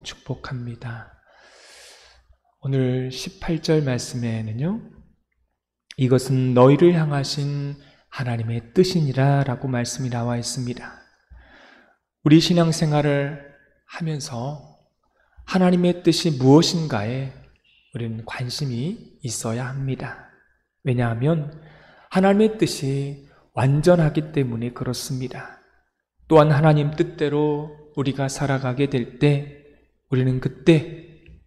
축복합니다. 오늘 18절 말씀에는요, 이것은 너희를 향하신 하나님의 뜻이니라 라고 말씀이 나와 있습니다. 우리 신앙생활을 하면서 하나님의 뜻이 무엇인가에 우리는 관심이 있어야 합니다. 왜냐하면 하나님의 뜻이 완전하기 때문에 그렇습니다. 또한 하나님 뜻대로 우리가 살아가게 될 때 우리는 그때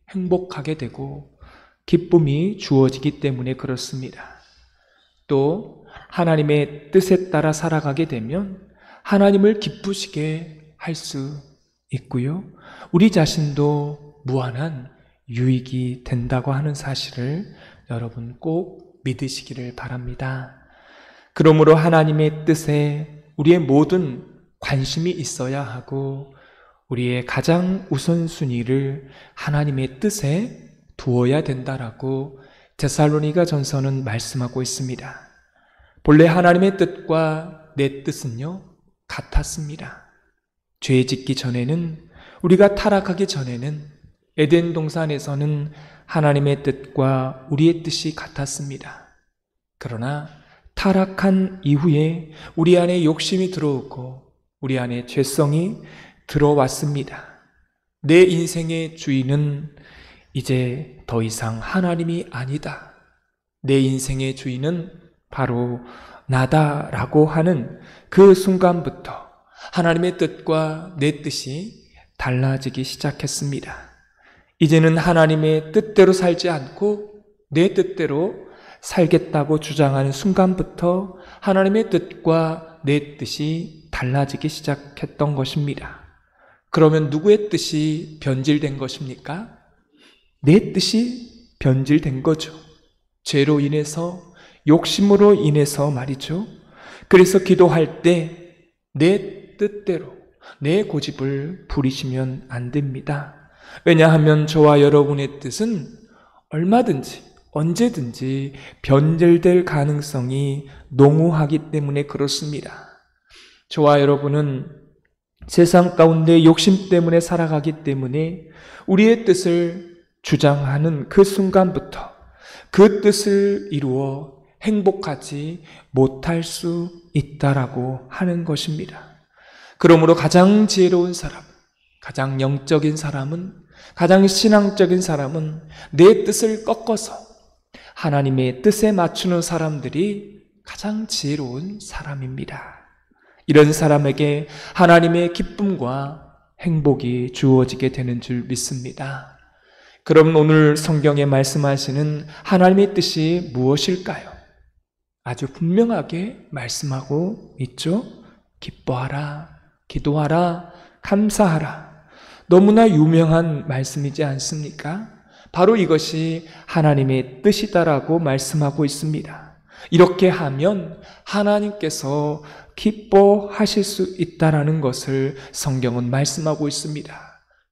행복하게 되고 기쁨이 주어지기 때문에 그렇습니다. 또 하나님의 뜻에 따라 살아가게 되면 하나님을 기쁘시게 할 수 있고요, 우리 자신도 무한한 유익이 된다고 하는 사실을 여러분 꼭 믿으시기를 바랍니다. 그러므로 하나님의 뜻에 우리의 모든 관심이 있어야 하고 우리의 가장 우선순위를 하나님의 뜻에 두어야 된다라고 데살로니가 전서는 말씀하고 있습니다. 본래 하나님의 뜻과 내 뜻은요, 같았습니다. 죄 짓기 전에는, 우리가 타락하기 전에는 에덴 동산에서는 하나님의 뜻과 우리의 뜻이 같았습니다. 그러나 타락한 이후에 우리 안에 욕심이 들어오고 우리 안에 죄성이 들어왔습니다. 내 인생의 주인은 이제 더 이상 하나님이 아니다. 내 인생의 주인은 바로 나다라고 하는 그 순간부터 하나님의 뜻과 내 뜻이 달라지기 시작했습니다. 이제는 하나님의 뜻대로 살지 않고 내 뜻대로 살겠다고 주장하는 순간부터 하나님의 뜻과 내 뜻이 달라지기 시작했던 것입니다. 그러면 누구의 뜻이 변질된 것입니까? 내 뜻이 변질된 거죠. 죄로 인해서, 욕심으로 인해서 말이죠. 그래서 기도할 때 내 뜻대로 내 고집을 부리시면 안 됩니다. 왜냐하면 저와 여러분의 뜻은 얼마든지 언제든지 변질될 가능성이 농후하기 때문에 그렇습니다. 저와 여러분은 세상 가운데 욕심 때문에 살아가기 때문에 우리의 뜻을 주장하는 그 순간부터 그 뜻을 이루어 행복하지 못할 수 있다라고 하는 것입니다. 그러므로 가장 지혜로운 사람, 가장 영적인 사람은, 가장 신앙적인 사람은 내 뜻을 꺾어서 하나님의 뜻에 맞추는 사람들이 가장 지혜로운 사람입니다. 이런 사람에게 하나님의 기쁨과 행복이 주어지게 되는 줄 믿습니다. 그럼 오늘 성경에 말씀하시는 하나님의 뜻이 무엇일까요? 아주 분명하게 말씀하고 있죠. 기뻐하라, 기도하라, 감사하라. 너무나 유명한 말씀이지 않습니까? 바로 이것이 하나님의 뜻이다라고 말씀하고 있습니다. 이렇게 하면 하나님께서 기뻐하실 수 있다라는 것을 성경은 말씀하고 있습니다.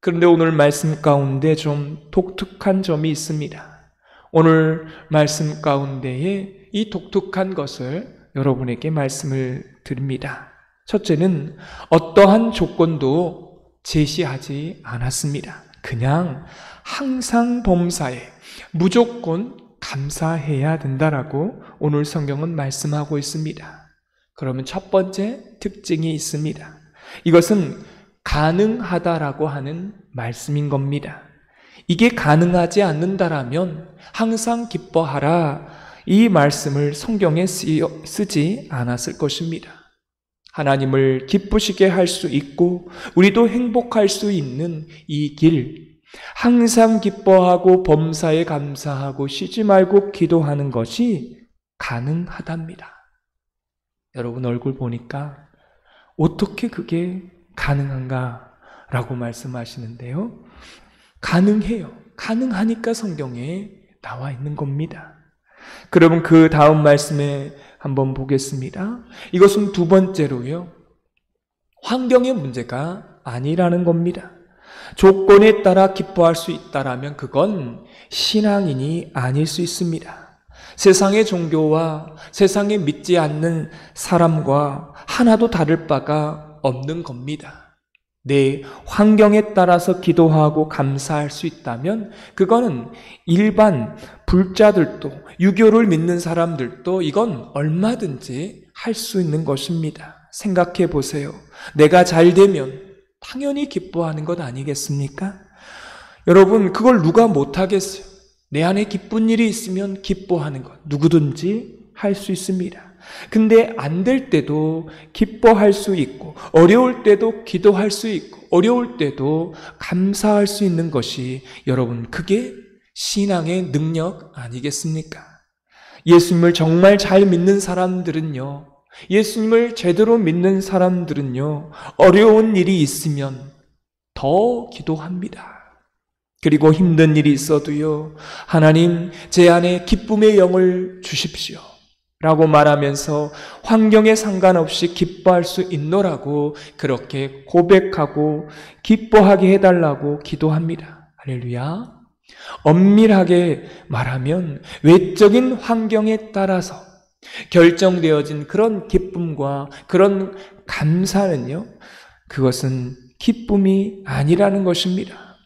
그런데 오늘 말씀 가운데 좀 독특한 점이 있습니다. 오늘 말씀 가운데에 이 독특한 것을 여러분에게 말씀을 드립니다. 첫째는 어떠한 조건도 제시하지 않았습니다. 그냥 항상 범사에 무조건 감사해야 된다라고 오늘 성경은 말씀하고 있습니다. 그러면 첫 번째 특징이 있습니다. 이것은 가능하다라고 하는 말씀인 겁니다. 이게 가능하지 않는다라면 항상 기뻐하라, 이 말씀을 성경에 쓰지 않았을 것입니다. 하나님을 기쁘시게 할 수 있고 우리도 행복할 수 있는 이 길, 항상 기뻐하고 범사에 감사하고 쉬지 말고 기도하는 것이 가능하답니다. 여러분 얼굴 보니까 어떻게 그게 가능한가 라고 말씀하시는데요, 가능해요. 가능하니까 성경에 나와 있는 겁니다. 그러면 그 다음 말씀에 한번 보겠습니다. 이것은 두 번째로요, 환경의 문제가 아니라는 겁니다. 조건에 따라 기뻐할 수 있다라면 그건 신앙인이 아닐 수 있습니다. 세상의 종교와 세상에 믿지 않는 사람과 하나도 다를 바가 없는 겁니다. 내 환경에 따라서 기도하고 감사할 수 있다면 그거는 일반 불자들도, 유교를 믿는 사람들도 이건 얼마든지 할 수 있는 것입니다. 생각해 보세요. 내가 잘 되면 당연히 기뻐하는 것 아니겠습니까? 여러분, 그걸 누가 못하겠어요? 내 안에 기쁜 일이 있으면 기뻐하는 것 누구든지 할 수 있습니다. 근데 안 될 때도 기뻐할 수 있고, 어려울 때도 기도할 수 있고, 어려울 때도 감사할 수 있는 것이 여러분, 그게 신앙의 능력 아니겠습니까? 예수님을 정말 잘 믿는 사람들은요, 예수님을 제대로 믿는 사람들은요, 어려운 일이 있으면 더 기도합니다. 그리고 힘든 일이 있어도요, 하나님, 제 안에 기쁨의 영을 주십시오 라고 말하면서 환경에 상관없이 기뻐할 수 있노라고 그렇게 고백하고 기뻐하게 해달라고 기도합니다. 할렐루야. 엄밀하게 말하면 외적인 환경에 따라서 결정되어진 그런 기쁨과 그런 감사는요, 그것은 기쁨이 아니라는 것입니다.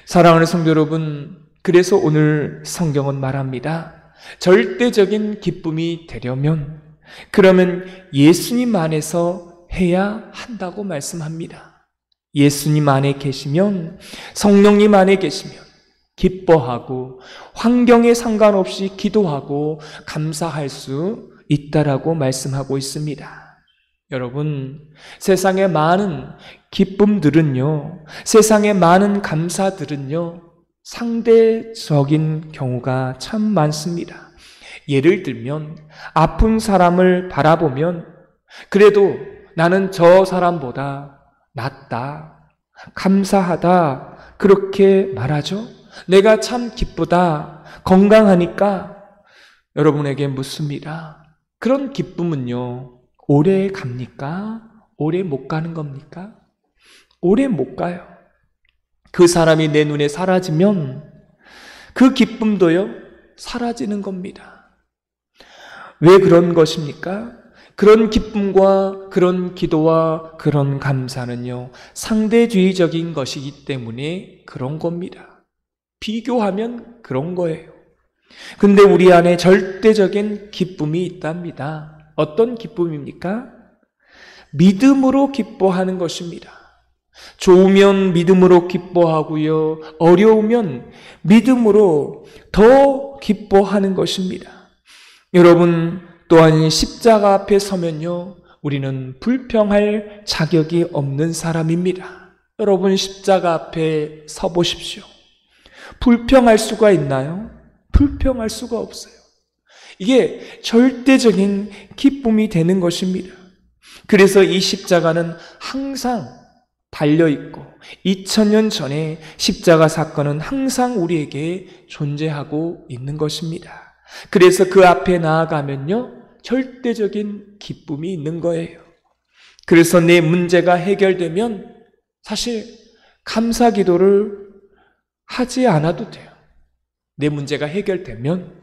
사랑하는 성도 여러분, 그래서 오늘 성경은 말합니다. 절대적인 기쁨이 되려면 그러면 예수님 안에서 해야 한다고 말씀합니다. 예수님 안에 계시면, 성령님 안에 계시면 기뻐하고 환경에 상관없이 기도하고 감사할 수 있다라고 말씀하고 있습니다. 여러분, 세상의 많은 기쁨들은요, 세상의 많은 감사들은요, 상대적인 경우가 참 많습니다. 예를 들면 아픈 사람을 바라보면 그래도 나는 저 사람보다 낫다, 감사하다 그렇게 말하죠. 내가 참 기쁘다, 건강하니까 여러분에게 묻습니다. 그런 기쁨은요, 오래 갑니까? 오래 못 가는 겁니까? 오래 못 가요. 그 사람이 내 눈에 사라지면 그 기쁨도요, 사라지는 겁니다. 왜 그런 것입니까? 그런 기쁨과 그런 기도와 그런 감사는요, 상대주의적인 것이기 때문에 그런 겁니다. 비교하면 그런 거예요. 근데 우리 안에 절대적인 기쁨이 있답니다. 어떤 기쁨입니까? 믿음으로 기뻐하는 것입니다. 좋으면 믿음으로 기뻐하고요, 어려우면 믿음으로 더 기뻐하는 것입니다. 여러분, 또한 십자가 앞에 서면요, 우리는 불평할 자격이 없는 사람입니다. 여러분, 십자가 앞에 서 보십시오. 불평할 수가 있나요? 불평할 수가 없어요. 이게 절대적인 기쁨이 되는 것입니다. 그래서 이 십자가는 항상 달려있고 2000년 전에 십자가 사건은 항상 우리에게 존재하고 있는 것입니다. 그래서 그 앞에 나아가면요, 절대적인 기쁨이 있는 거예요. 그래서 내 문제가 해결되면 사실 감사 기도를 하지 않아도 돼요. 내 문제가 해결되면.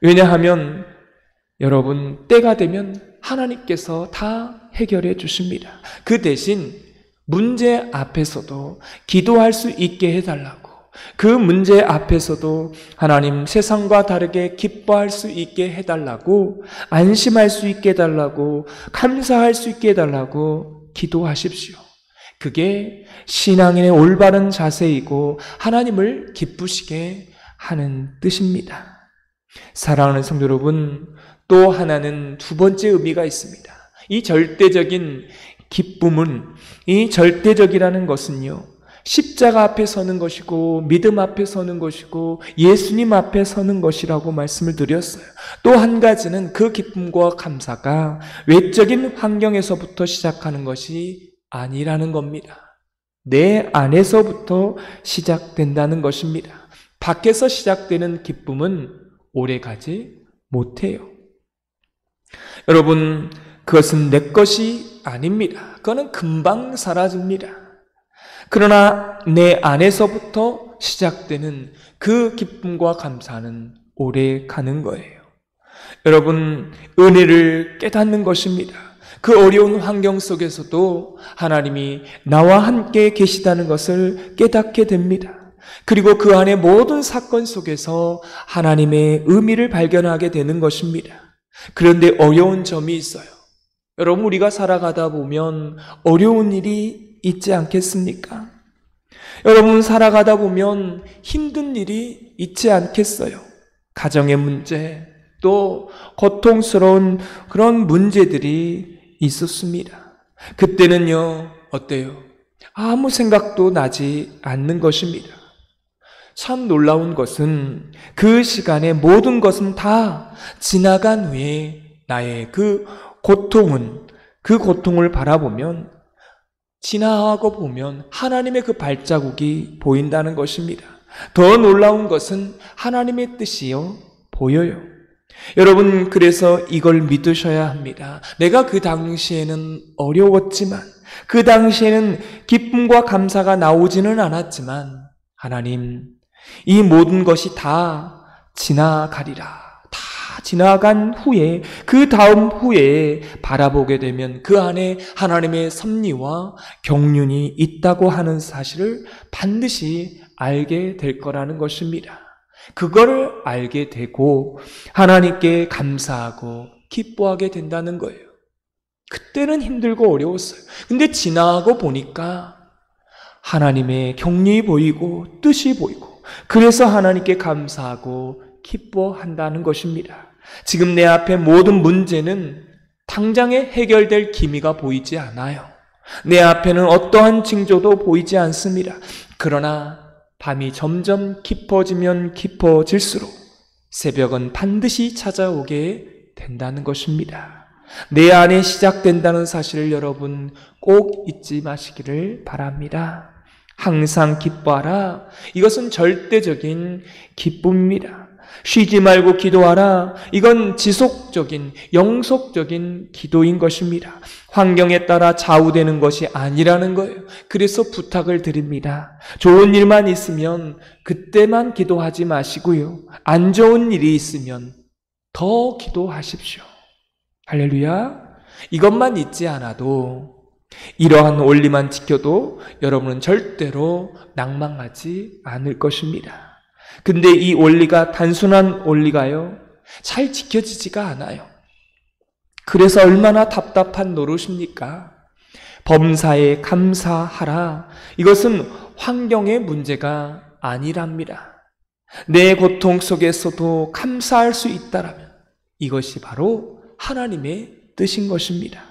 왜냐하면 여러분, 때가 되면 하나님께서 다 해결해 주십니다. 그 대신 문제 앞에서도 기도할 수 있게 해달라고, 그 문제 앞에서도 하나님 세상과 다르게 기뻐할 수 있게 해달라고, 안심할 수 있게 해달라고, 감사할 수 있게 해달라고 기도하십시오. 그게 신앙인의 올바른 자세이고 하나님을 기쁘시게 하는 뜻입니다. 사랑하는 성도 여러분, 또 하나는 두 번째 의미가 있습니다. 이 절대적인 기쁨은, 이 절대적이라는 것은요, 십자가 앞에 서는 것이고 믿음 앞에 서는 것이고 예수님 앞에 서는 것이라고 말씀을 드렸어요. 또 한 가지는 그 기쁨과 감사가 외적인 환경에서부터 시작하는 것이 아니라는 겁니다. 내 안에서부터 시작된다는 것입니다. 밖에서 시작되는 기쁨은 오래가지 못해요. 여러분, 그것은 내 것이 아닙니다. 그거는 금방 사라집니다. 그러나 내 안에서부터 시작되는 그 기쁨과 감사는 오래 가는 거예요. 여러분, 은혜를 깨닫는 것입니다. 그 어려운 환경 속에서도 하나님이 나와 함께 계시다는 것을 깨닫게 됩니다. 그리고 그 안에 모든 사건 속에서 하나님의 의미를 발견하게 되는 것입니다. 그런데 어려운 점이 있어요. 여러분, 우리가 살아가다 보면 어려운 일이 있지 않겠습니까? 여러분, 살아가다 보면 힘든 일이 있지 않겠어요? 가정의 문제, 또 고통스러운 그런 문제들이 있었습니다. 그때는요, 어때요? 아무 생각도 나지 않는 것입니다. 참 놀라운 것은 그 시간에 모든 것은 다 지나간 후에 나의 그 고통을 바라보면, 지나가고 보면 하나님의 그 발자국이 보인다는 것입니다. 더 놀라운 것은 하나님의 뜻이요, 보여요. 여러분, 그래서 이걸 믿으셔야 합니다. 내가 그 당시에는 어려웠지만, 그 당시에는 기쁨과 감사가 나오지는 않았지만, 하나님, 이 모든 것이 다 지나가리라. 다 지나간 후에, 그 다음 후에 바라보게 되면 그 안에 하나님의 섭리와 경륜이 있다고 하는 사실을 반드시 알게 될 거라는 것입니다. 그거를 알게 되고 하나님께 감사하고 기뻐하게 된다는 거예요. 그때는 힘들고 어려웠어요. 근데 지나고 보니까 하나님의 경륜이 보이고 뜻이 보이고, 그래서 하나님께 감사하고 기뻐한다는 것입니다. 지금 내 앞에 모든 문제는 당장에 해결될 기미가 보이지 않아요. 내 앞에는 어떠한 징조도 보이지 않습니다. 그러나 밤이 점점 깊어지면 깊어질수록 새벽은 반드시 찾아오게 된다는 것입니다. 내 안에 시작된다는 사실을 여러분 꼭 잊지 마시기를 바랍니다. 항상 기뻐하라. 이것은 절대적인 기쁨입니다. 쉬지 말고 기도하라. 이건 지속적인, 영속적인 기도인 것입니다. 환경에 따라 좌우되는 것이 아니라는 거예요. 그래서 부탁을 드립니다. 좋은 일만 있으면 그때만 기도하지 마시고요. 안 좋은 일이 있으면 더 기도하십시오. 할렐루야. 이것만 잊지 않아도, 이러한 원리만 지켜도 여러분은 절대로 낭망하지 않을 것입니다. 근데 이 원리가 단순한 원리가요, 잘 지켜지지가 않아요. 그래서 얼마나 답답한 노릇입니까? 범사에 감사하라. 이것은 환경의 문제가 아니랍니다. 내 고통 속에서도 감사할 수 있다라면 이것이 바로 하나님의 뜻인 것입니다.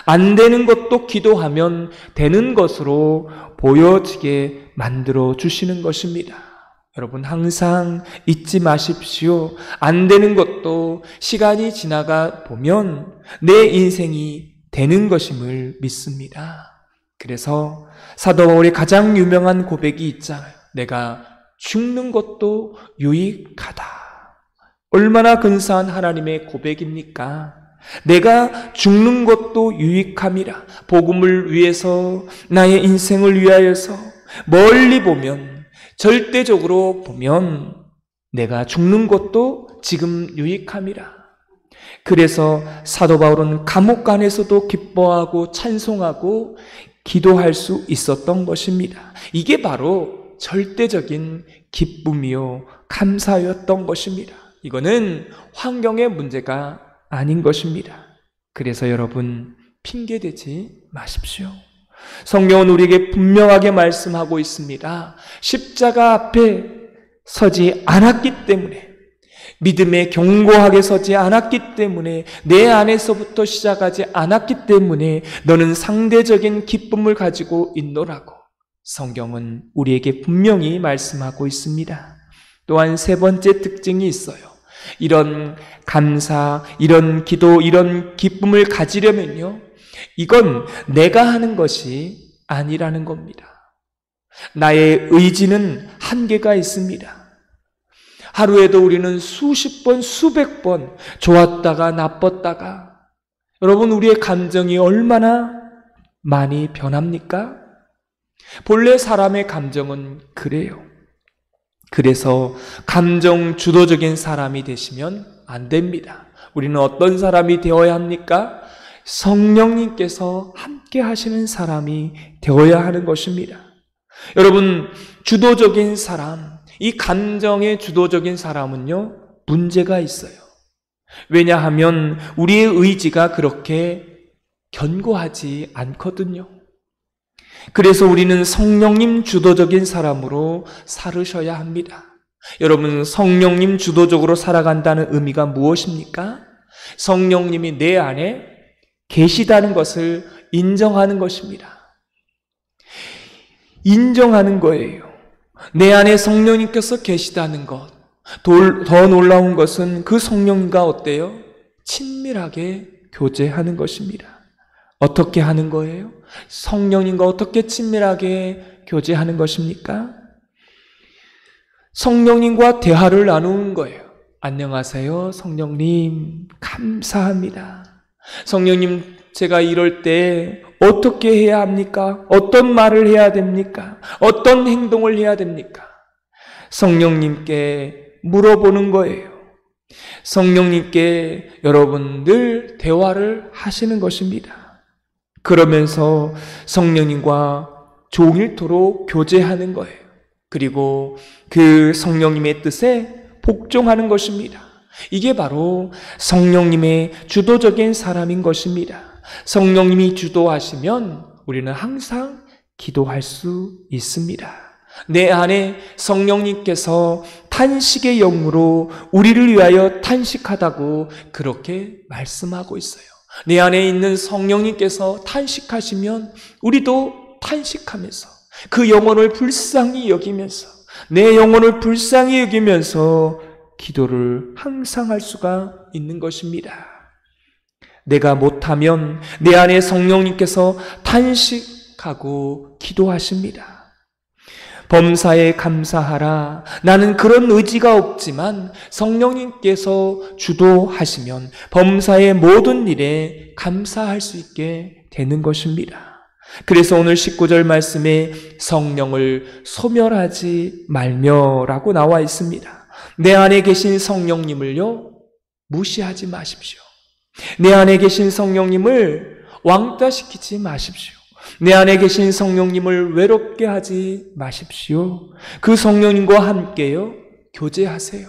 안 되는 것도 기도하면 되는 것으로 보여지게 만들어 주시는 것입니다. 여러분, 항상 잊지 마십시오. 안 되는 것도 시간이 지나가 보면 내 인생이 되는 것임을 믿습니다. 그래서 사도 바울의 가장 유명한 고백이 있잖아요. 내가 죽는 것도 유익하다. 얼마나 근사한 하나님의 고백입니까? 내가 죽는 것도 유익함이라. 복음을 위해서, 나의 인생을 위하여서 멀리 보면, 절대적으로 보면 내가 죽는 것도 지금 유익함이라. 그래서 사도 바울은 감옥 안에서도 기뻐하고 찬송하고 기도할 수 있었던 것입니다. 이게 바로 절대적인 기쁨이요 감사였던 것입니다. 이거는 환경의 문제가 아닌 것입니다. 그래서 여러분, 핑계대지 마십시오. 성경은 우리에게 분명하게 말씀하고 있습니다. 십자가 앞에 서지 않았기 때문에, 믿음에 견고하게 서지 않았기 때문에, 내 안에서부터 시작하지 않았기 때문에 너는 상대적인 기쁨을 가지고 있노라고 성경은 우리에게 분명히 말씀하고 있습니다. 또한 세 번째 특징이 있어요. 이런 감사, 이런 기도, 이런 기쁨을 가지려면요, 이건 내가 하는 것이 아니라는 겁니다. 나의 의지는 한계가 있습니다. 하루에도 우리는 수십 번, 수백 번 좋았다가 나빴다가, 여러분, 우리의 감정이 얼마나 많이 변합니까? 본래 사람의 감정은 그래요. 그래서 감정 주도적인 사람이 되시면 안 됩니다. 우리는 어떤 사람이 되어야 합니까? 성령님께서 함께 하시는 사람이 되어야 하는 것입니다. 여러분, 주도적인 사람, 이 감정의 주도적인 사람은요, 문제가 있어요. 왜냐하면 우리의 의지가 그렇게 견고하지 않거든요. 그래서 우리는 성령님 주도적인 사람으로 살으셔야 합니다. 여러분, 성령님 주도적으로 살아간다는 의미가 무엇입니까? 성령님이 내 안에 계시다는 것을 인정하는 것입니다. 인정하는 거예요. 내 안에 성령님께서 계시다는 것. 더 놀라운 것은 그 성령님과 어때요? 친밀하게 교제하는 것입니다. 어떻게 하는 거예요? 성령님과 어떻게 친밀하게 교제하는 것입니까? 성령님과 대화를 나누는 거예요. 안녕하세요, 성령님. 감사합니다. 성령님, 제가 이럴 때 어떻게 해야 합니까? 어떤 말을 해야 됩니까? 어떤 행동을 해야 됩니까? 성령님께 물어보는 거예요. 성령님께 여러분 늘 대화를 하시는 것입니다. 그러면서 성령님과 종일토록 교제하는 거예요. 그리고 그 성령님의 뜻에 복종하는 것입니다. 이게 바로 성령님의 주도적인 사람인 것입니다. 성령님이 주도하시면 우리는 항상 기도할 수 있습니다. 내 안에 성령님께서 탄식의 영으로 우리를 위하여 탄식하다고 그렇게 말씀하고 있어요. 내 안에 있는 성령님께서 탄식하시면 우리도 탄식하면서 그 영혼을 불쌍히 여기면서 내 영혼을 불쌍히 여기면서 기도를 항상 할 수가 있는 것입니다. 내가 못하면 내 안에 성령님께서 탄식하고 기도하십니다. 범사에 감사하라. 나는 그런 의지가 없지만 성령님께서 주도하시면 범사의 모든 일에 감사할 수 있게 되는 것입니다. 그래서 오늘 19절 말씀에 성령을 소멸하지 말며라고 나와 있습니다. 내 안에 계신 성령님을요, 무시하지 마십시오. 내 안에 계신 성령님을 왕따시키지 마십시오. 내 안에 계신 성령님을 외롭게 하지 마십시오. 그 성령님과 함께요, 교제하세요.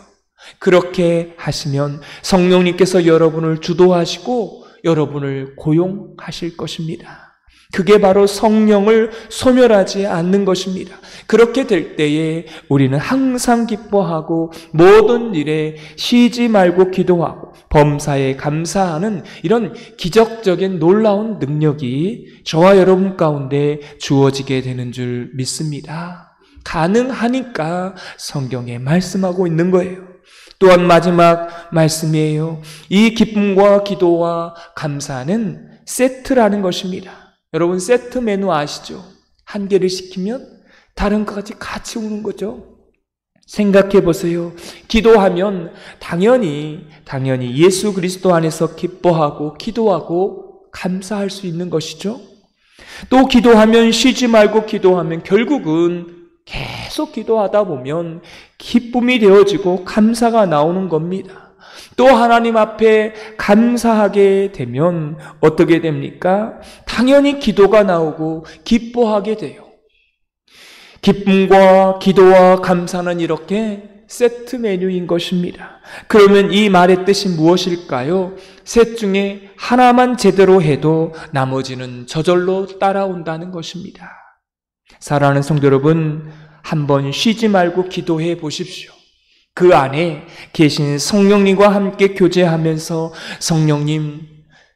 그렇게 하시면 성령님께서 여러분을 주도하시고 여러분을 고용하실 것입니다. 그게 바로 성령을 소멸하지 않는 것입니다. 그렇게 될 때에 우리는 항상 기뻐하고 모든 일에 쉬지 말고 기도하고 범사에 감사하는 이런 기적적인 놀라운 능력이 저와 여러분 가운데 주어지게 되는 줄 믿습니다. 가능하니까 성경에 말씀하고 있는 거예요. 또한 마지막 말씀이에요. 이 기쁨과 기도와 감사는 세트라는 것입니다. 여러분, 세트 메뉴 아시죠? 한 개를 시키면 다른 것까지 같이 오는 거죠. 생각해 보세요. 기도하면 당연히 예수 그리스도 안에서 기뻐하고 기도하고 감사할 수 있는 것이죠. 또 기도하면 쉬지 말고 기도하면 결국은 계속 기도하다 보면 기쁨이 되어지고 감사가 나오는 겁니다. 또 하나님 앞에 감사하게 되면 어떻게 됩니까? 당연히 기도가 나오고 기뻐하게 돼요. 기쁨과 기도와 감사는 이렇게 세트 메뉴인 것입니다. 그러면 이 말의 뜻이 무엇일까요? 셋 중에 하나만 제대로 해도 나머지는 저절로 따라온다는 것입니다. 사랑하는 성도 여러분, 한번 쉬지 말고 기도해 보십시오. 그 안에 계신 성령님과 함께 교제하면서 성령님,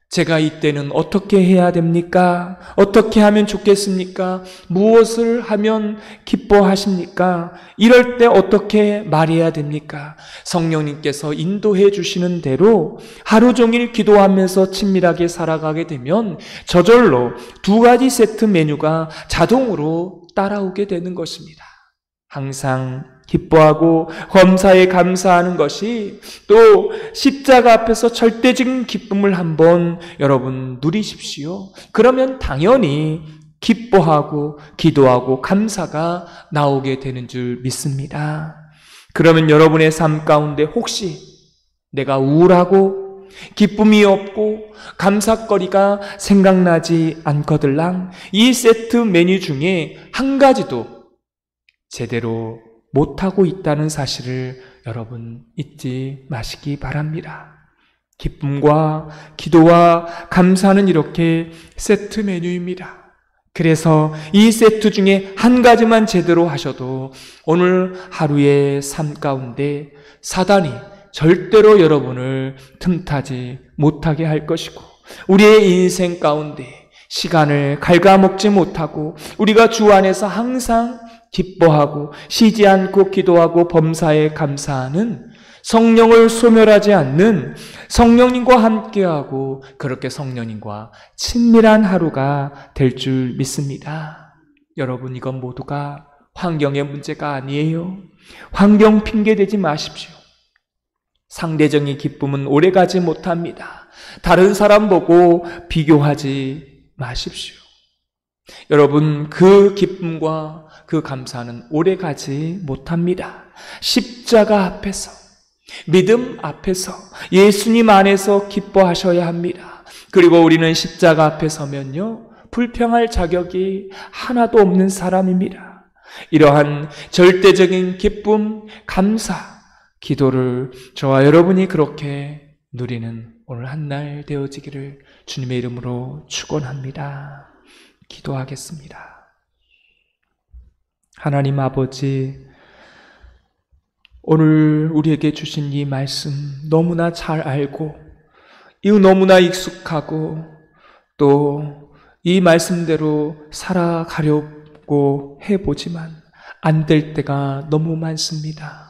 제가 이때는 어떻게 해야 됩니까? 어떻게 하면 좋겠습니까? 무엇을 하면 기뻐하십니까? 이럴 때 어떻게 말해야 됩니까? 성령님께서 인도해 주시는 대로 하루 종일 기도하면서 친밀하게 살아가게 되면 저절로 두 가지 세트 메뉴가 자동으로 따라오게 되는 것입니다. 항상 기뻐하고 범사에 감사하는 것이 또 십자가 앞에서 절대적인 기쁨을 한번 여러분 누리십시오. 그러면 당연히 기뻐하고 기도하고 감사가 나오게 되는 줄 믿습니다. 그러면 여러분의 삶 가운데 혹시 내가 우울하고 기쁨이 없고 감사거리가 생각나지 않거들랑 이 세트 메뉴 중에 한 가지도 제대로 못하고 있다는 사실을 여러분 잊지 마시기 바랍니다. 기쁨과 기도와 감사는 이렇게 세트 메뉴입니다. 그래서 이 세트 중에 한 가지만 제대로 하셔도 오늘 하루의 삶 가운데 사단이 절대로 여러분을 틈타지 못하게 할 것이고, 우리의 인생 가운데 시간을 갉아먹지 못하고 우리가 주 안에서 항상 기뻐하고 쉬지 않고 기도하고 범사에 감사하는, 성령을 소멸하지 않는, 성령님과 함께하고 그렇게 성령님과 친밀한 하루가 될 줄 믿습니다. 여러분, 이건 모두가 환경의 문제가 아니에요. 환경 핑계대지 마십시오. 상대적인 기쁨은 오래가지 못합니다. 다른 사람 보고 비교하지 마십시오. 여러분, 그 기쁨과 그 감사는 오래가지 못합니다. 십자가 앞에서, 믿음 앞에서, 예수님 안에서 기뻐하셔야 합니다. 그리고 우리는 십자가 앞에 서면요, 불평할 자격이 하나도 없는 사람입니다. 이러한 절대적인 기쁨, 감사, 기도를 저와 여러분이 그렇게 누리는 오늘 한날 되어지기를 주님의 이름으로 축원합니다. 기도하겠습니다. 하나님 아버지, 오늘 우리에게 주신 이 말씀 너무나 잘 알고, 이 너무나 익숙하고, 또 이 말씀대로 살아가려고 해보지만 안 될 때가 너무 많습니다.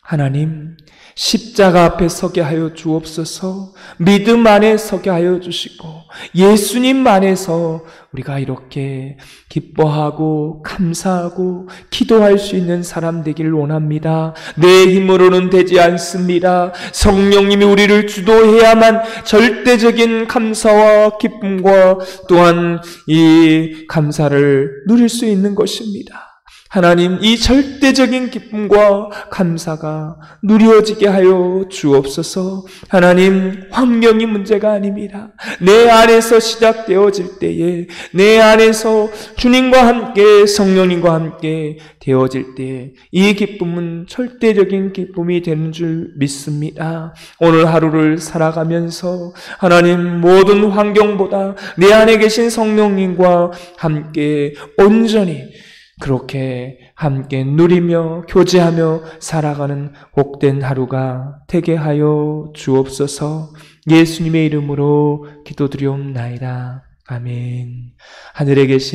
하나님, 십자가 앞에 서게 하여 주옵소서. 믿음 안에 서게 하여 주시고 예수님 안에서 우리가 이렇게 기뻐하고 감사하고 기도할 수 있는 사람 되기를 원합니다. 내 힘으로는 되지 않습니다. 성령님이 우리를 주도해야만 절대적인 감사와 기쁨과 또한 이 감사를 누릴 수 있는 것입니다. 하나님, 이 절대적인 기쁨과 감사가 누려지게 하여 주옵소서. 하나님, 환경이 문제가 아닙니다. 내 안에서 시작되어질 때에, 내 안에서 주님과 함께 성령님과 함께 되어질 때에 이 기쁨은 절대적인 기쁨이 되는 줄 믿습니다. 오늘 하루를 살아가면서 하나님, 모든 환경보다 내 안에 계신 성령님과 함께 온전히 그렇게 함께 누리며 교제하며 살아가는 복된 하루가 되게 하여 주옵소서. 예수님의 이름으로 기도드리옵나이다. 아멘. 하늘에 계신